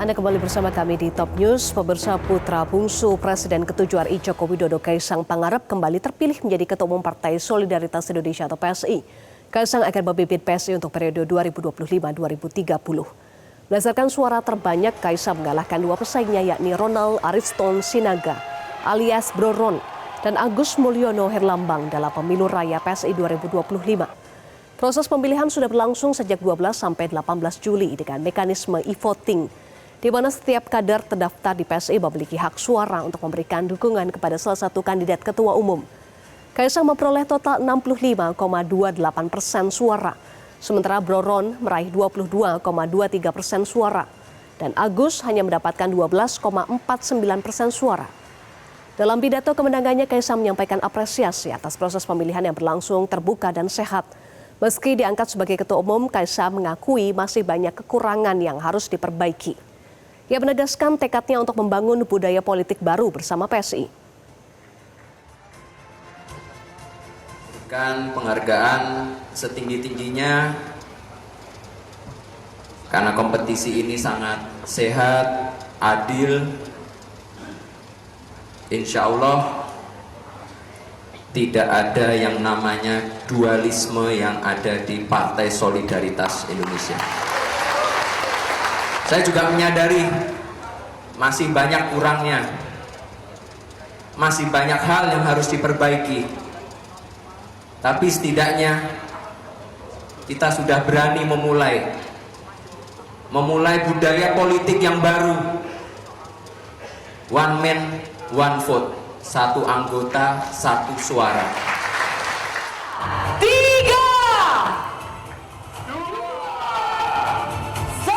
Anda kembali bersama kami di Top News. Pemirsa, putra bungsu Presiden ke-7 RI Joko Widodo, Kaisang Pangarep, kembali terpilih menjadi Ketua Umum Partai Solidaritas Indonesia atau PSI. Kaisang akan memimpin PSI untuk periode 2025-2030. Berdasarkan suara terbanyak, Kaisang mengalahkan dua pesaingnya, yakni Ronald Ariston Sinaga alias Bro Ron dan Agus Mulyono Herlambang dalam pemilu raya PSI 2025. Proses pemilihan sudah berlangsung sejak 12 sampai 18 Juli dengan mekanisme e-voting, di mana setiap kader terdaftar di PSI memiliki hak suara untuk memberikan dukungan kepada salah satu kandidat ketua umum. Kaisang memperoleh total 65,28% suara, sementara Bro Ron meraih 22,23% suara, dan Agus hanya mendapatkan 12,49% suara. Dalam pidato kemenangannya, Kaisang menyampaikan apresiasi atas proses pemilihan yang berlangsung terbuka dan sehat. Meski diangkat sebagai ketua umum, Kaisang mengakui masih banyak kekurangan yang harus diperbaiki. Ia menegaskan tekadnya untuk membangun budaya politik baru bersama PSI. Berikan penghargaan setinggi-tingginya karena kompetisi ini sangat sehat, adil. Insya Allah tidak ada yang namanya dualisme yang ada di Partai Solidaritas Indonesia. Saya juga menyadari masih banyak kurangnya, masih banyak hal yang harus diperbaiki. Tapi setidaknya kita sudah berani memulai budaya politik yang baru. One man, one vote. Satu anggota, satu suara. 3, 2, 1.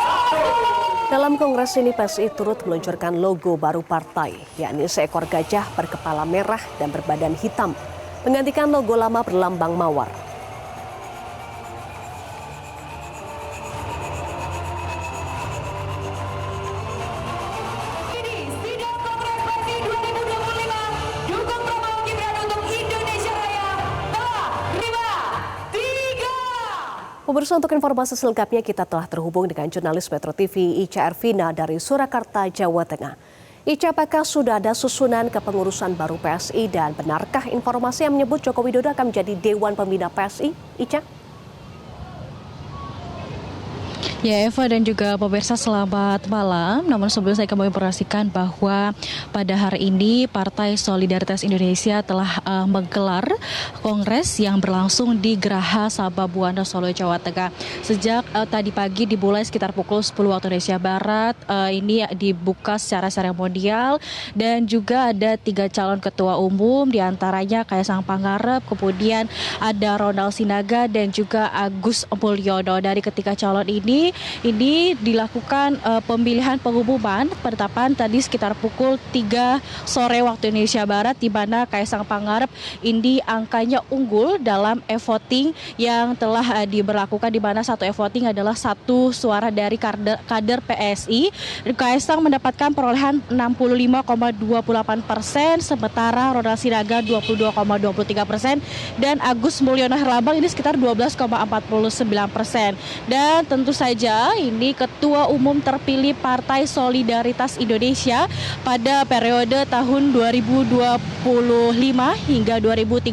Dalam kongres ini, PSI turut meluncurkan logo baru partai, yakni seekor gajah berkepala merah dan berbadan hitam, menggantikan logo lama berlambang mawar. Pemirsa, untuk informasi selengkapnya kita telah terhubung dengan jurnalis Metro TV Ica Ervina dari Surakarta, Jawa Tengah. Ica, apakah sudah ada susunan kepengurusan baru PSI dan benarkah informasi yang menyebut Joko Widodo akan menjadi Dewan Pembina PSI? Ica? Ya, Eva dan juga pemirsa, selamat malam. Namun sebelum saya kembali informasikan bahwa pada hari ini Partai Solidaritas Indonesia telah menggelar kongres yang berlangsung di Geraha Sababwana, Solo, Jawa Tengah. Sejak tadi pagi dimulai sekitar pukul 10 waktu Indonesia Barat. Ini dibuka secara seremonial dan juga ada 3 calon ketua umum, diantaranya Kaisang Pangarep, kemudian ada Ronald Sinaga dan juga Agus Mulyono. Dari ketiga calon ini dilakukan pemilihan pengumuman penetapan tadi sekitar pukul 3 sore waktu Indonesia Barat, di mana Kaisang Pangarep ini angkanya unggul dalam e-voting yang telah diberlakukan, di mana satu e-voting adalah 1 suara dari kader PSI. Kaisang mendapatkan perolehan 65,28%, sementara Ronald Sinaga 22,23% dan Agus Mulyono Herlambang ini sekitar 12,49%. Dan tentu saja ini ketua umum terpilih Partai Solidaritas Indonesia pada periode tahun 2025 hingga 2030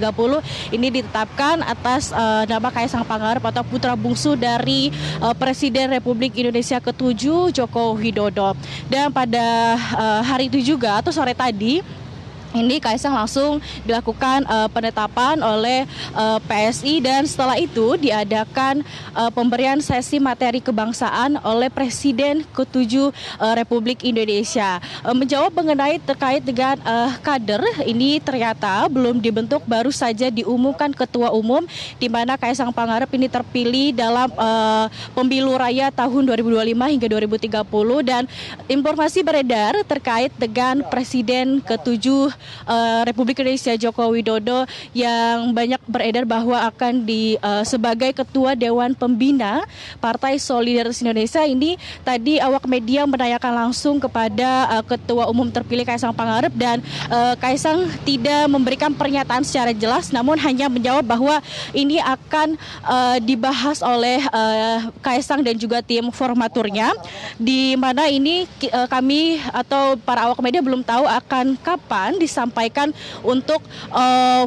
ini ditetapkan atas nama Kaisang Pangarep atau putra bungsu dari Presiden Republik Indonesia ke-7 Joko Widodo. Dan pada hari itu juga atau sore tadi ini Kaisang langsung dilakukan penetapan oleh PSI, dan setelah itu diadakan pemberian sesi materi kebangsaan oleh Presiden ke-7 Republik Indonesia. Menjawab mengenai terkait dengan kader, ini ternyata belum dibentuk, baru saja diumumkan ketua umum, di mana Kaisang Pangarep ini terpilih dalam pemilu raya tahun 2025 hingga 2030, dan informasi beredar terkait dengan Presiden ke-7 Republik Indonesia Joko Widodo yang banyak beredar bahwa akan sebagai Ketua Dewan Pembina Partai Solidaritas Indonesia ini. Tadi awak media menanyakan langsung kepada Ketua Umum terpilih Kaisang Pangarep, dan Kaisang tidak memberikan pernyataan secara jelas, namun hanya menjawab bahwa ini akan dibahas oleh Kaisang dan juga tim formaturnya, di mana ini kami atau para awak media belum tahu akan kapan disampaikan untuk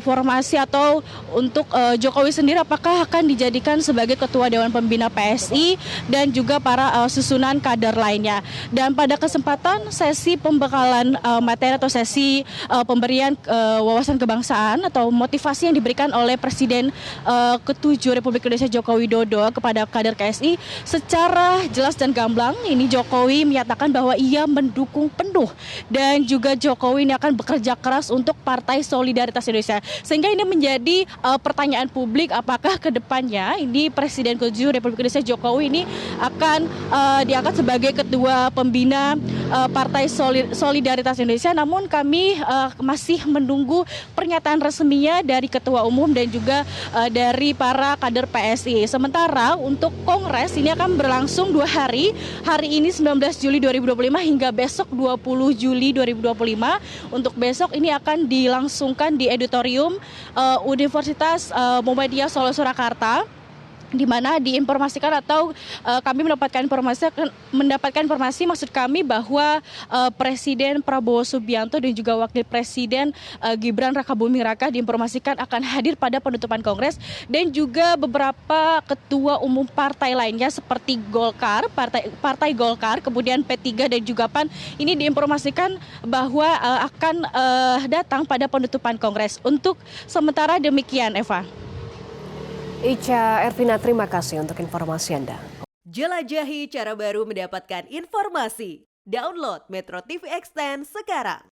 formasi atau untuk Jokowi sendiri apakah akan dijadikan sebagai Ketua Dewan Pembina PSI dan juga para susunan kader lainnya. Dan pada kesempatan sesi pembekalan materi atau sesi pemberian wawasan kebangsaan atau motivasi yang diberikan oleh Presiden ke-7 Republik Indonesia Joko Widodo kepada kader KSI, secara jelas dan gamblang ini Jokowi menyatakan bahwa ia mendukung penuh dan juga Jokowi ini akan bekerja keras untuk Partai Solidaritas Indonesia. Sehingga ini menjadi pertanyaan publik, apakah ke depannya ini Presiden ke-7 Republik Indonesia Jokowi ini akan diangkat sebagai Ketua Pembina Partai Solidaritas Indonesia. Namun kami masih menunggu pernyataan resminya dari Ketua Umum dan juga dari para kader PSI. Sementara untuk Kongres ini akan berlangsung 2 hari. Hari ini 19 Juli 2025 hingga besok 20 Juli 2025. Untuk besok ini akan dilangsungkan di Auditorium Universitas Muhammadiyah Solo Surakarta, di mana diinformasikan atau kami mendapatkan informasi maksud kami bahwa Presiden Prabowo Subianto dan juga Wakil Presiden Gibran Rakabuming Raka diinformasikan akan hadir pada penutupan Kongres, dan juga beberapa ketua umum partai lainnya seperti Golkar, Partai Golkar, kemudian P3 dan juga PAN ini diinformasikan bahwa akan datang pada penutupan Kongres. Untuk sementara demikian, Eva. Ica Ervina, terima kasih untuk informasi Anda. Jelajahi cara baru mendapatkan informasi. Download Metro TV Extend sekarang.